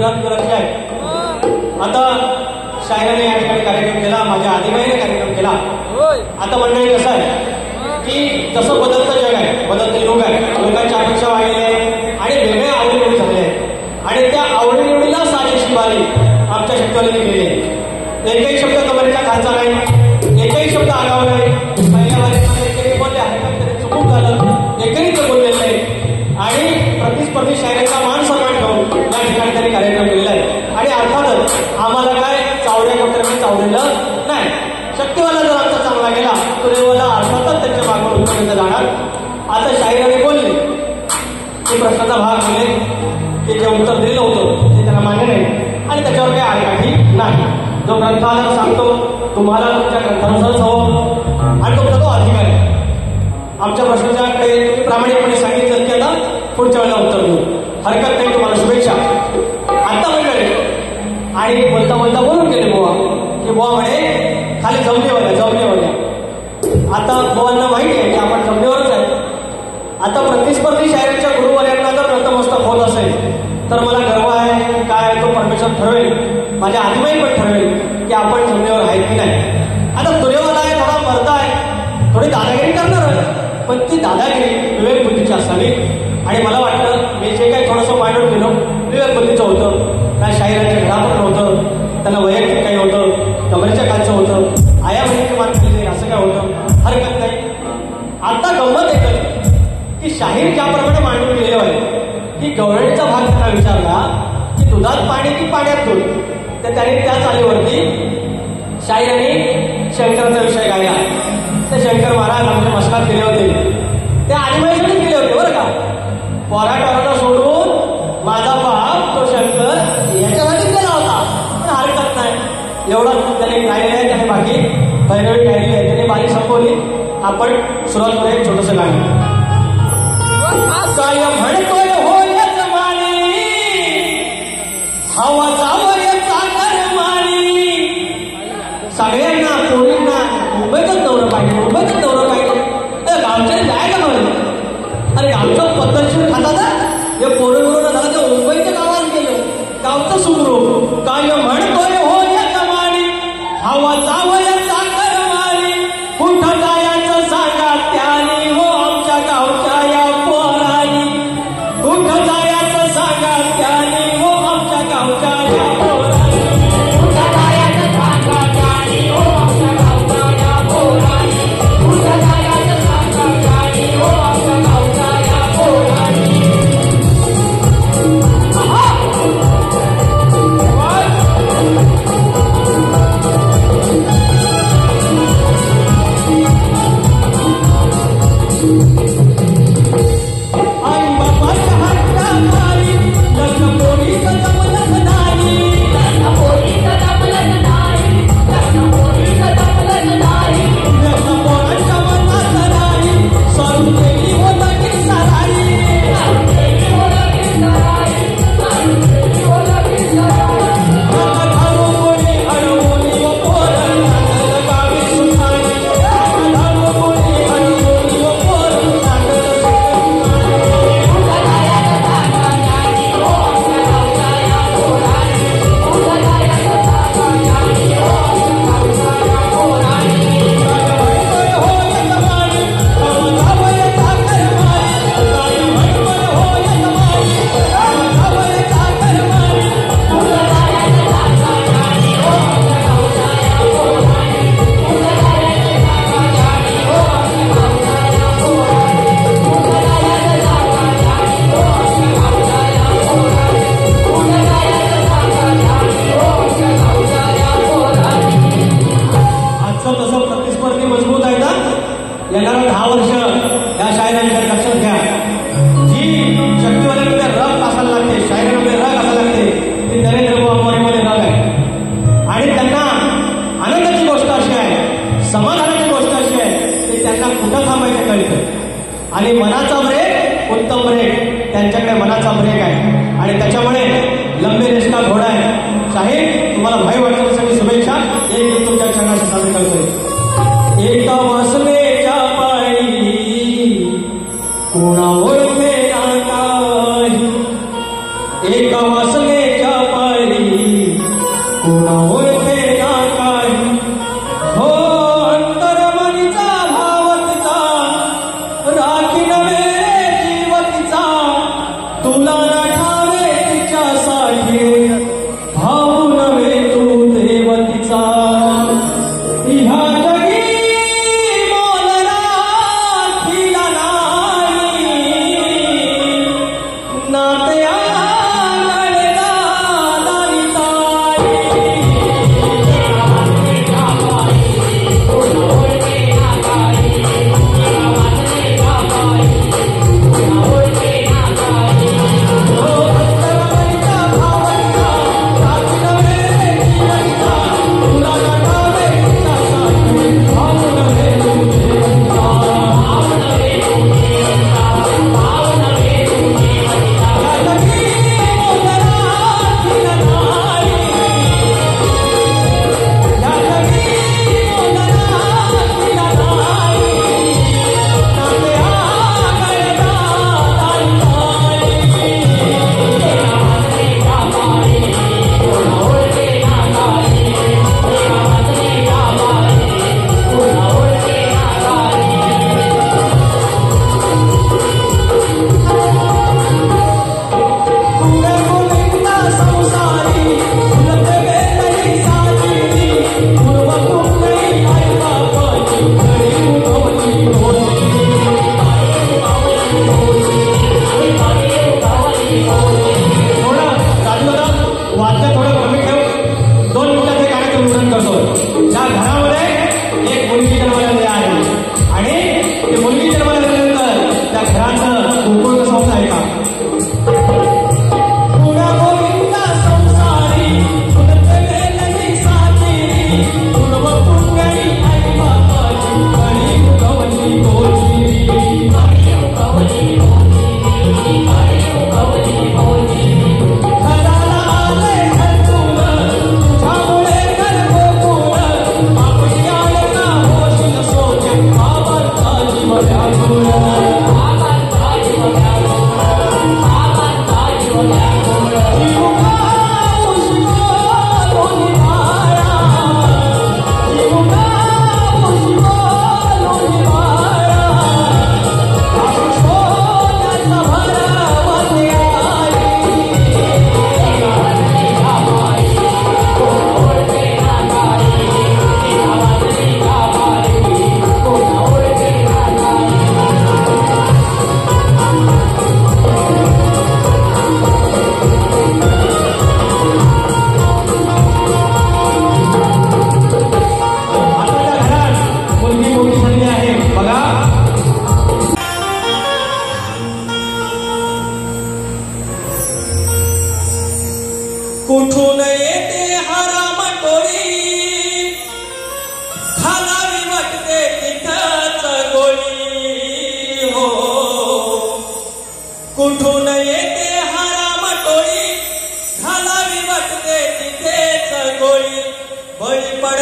विरोधात लक्ष आहे. आता शायराने या ठिकाणी कार्यक्रम केला, माझ्या आदिबाईने कार्यक्रम केला. आता मंडळी कसं आहे की जसं बदलतं जग आहे, बदलते लोक आहे, लोकांच्या अपेक्षा वाढलेल्या आहेत आणि वेगळ्या आवडीनिवडी झालेल्या आहेत आणि त्या आवडीनिवडीला साजेशी बारी आमच्या शक्तीवालीने केली आहे. एकही शब्द कमरेच्या खालचा नाही, एकही शब्द आगाव नाही. पहिल्या वारीमध्ये एकही बोलले आहे चुकून झालं, एकही ते बोललेलं नाही आणि प्रतिस्पर्धी शायरांचा मान सन्मान ठेवून या ठिकाणी त्यांनी कार्यक्रम केलेला आहे. आणि अर्थातच आम्हाला काय चावड्या कोपऱ्याने चावलेलं नाही. शक्तीवाला जर आमचा चांगला गेला तुरेवाला अर्थातच त्यांच्या मागून उत्तर जाणार. आता शाहिराने बोलले ते प्रश्नाचा भाग दिले की जे उत्तर दिलं होतं ते त्यांना मान्य नाही आणि त्याच्यावर काही आडकाठी नाही. जो ग्रंथालय सांगतो तुम्हाला तुमच्या ग्रंथानुसारच हवं आणि तुमचा तो अधिकार आहे. आमच्या प्रश्नाच्याकडे तुम्ही प्रामाणिकपणे सांगितलं की आता पुढच्या वेळेला उत्तर देऊ, हरकत नाही, तुम्हाला शुभेच्छा. आता मंडळी आणि बोलता बोलता बोलून गेले बुवा की बुवा म्हणे खाली जमनीवर. आता बुवांना माहिती आहे की आपण जमनीवरच आहे. आता प्रतिस्पर्धी शायरांच्या गुरुवर्यांना जर नतमस्तक होत असेल तर मला गर्व आहे. काय तो परमेश्वर ठरवेल, माझ्या आदिबाई पण ठरवेल की आपण जमनीवर आहेत की नाही. आता तुरेवाला आहे, थोडा मर्दा आहे, थोडी दादागिरी करणार आहे, पण ती दादागिरी विवेक बुद्धीची असावी. आणि मला वाटतं मी जे काही थोडंसं मांडून गेलो विवेक बुद्धीचं होतं. त्या शाहिरांच्या घरापण नव्हतं, त्यांना वैयक्तिक काही होतं, कमरेच्या खालचं होतं, आया बहिणीची मान केली असं काय होतं, हरकत नाही. आता गंमत एकच की शाहीर ज्याप्रमाणे मांडून गेले आहे की गवळणीचा भाग त्यांना विचारला की दुधात पाणी की पाण्यात दूध, तर त्याने त्या चालीवरती शाहिरांनी शंकराचा विषय गायला. ते शंकर महाराज आमच्या मसनात गेले होते, ते आदिवासीने गेले होते बरं का. पोराटोराला सोडून माझा बाप तो शंकर याच्यासाठी गेला होता, पण हरकत नाही. एवढं त्याने गायलेलं आहे, त्याने बाकी भैरवी गायलेली आहे, त्याने बारी संपवली. आपण सुरुवात करूया एक छोटंसं गाणं. काय म्हणतोय हो यजमानी, हवा जावं चाकर मानी. सगळ्यांना पोरींना मुंबईतच दौरं पाहिजे, मुंबईतच दौरं पाहिजे. गावच्या जायला नव्हे, अरे आमचं पद्धतशीर खाता हे पोरं झालं तर मुंबईच्या गावात गेलं, गावचं सुखरूप. काय म्हणतोय हो यजमानी, हवा जावं चाकर मानी. कुठं जायचं सांगा त्यानी हो आमच्या गावच्या या पोरानी. कुठं जायचं सांगा त्यानी हो आमच्या गावच्या या पोरानी. कुठं जायचं सांगा त्यानी हो आमच्या गावच्या या पोरानी. कुठं जायचं सांगा त्यानी हो आमच्या गावच्या या पोरानी. येणारा 10 वर्ष या शायरांच्या लक्षात घ्या. जी शक्तीवाल्यांमध्ये रग असायला लागते, शायरांमध्ये रग असायला लागते, ती नरेंद्र मोदीमध्ये रग आहे. आणि त्यांना आनंदाची गोष्ट अशी आहे, समाधानाची गोष्ट अशी आहे की त्यांना कुठं थांबायचं कळतं. आणि मनाचा ब्रेक उत्तम ब्रेक, त्यांच्याकडे मनाचा ब्रेक आहे आणि त्याच्यामुळे लंबे रेस का घोडा आहे. शाहीर तुम्हाला भाई वाटण्यासाठी शुभेच्छा. एक गीत तुमच्या चरणाशी सादर करतोय. एका वासनेच्या पायी कोणा ओळखे ना काही, एका वासनेच्या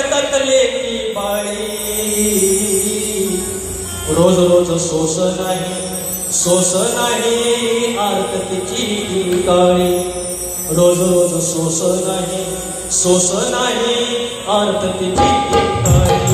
पडतात लेकी बाळी. रोज रोज सोस नाही आरतीची ती काळी. रोज रोज सोस नाही आरतीची ती काळी.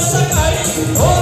सकाळी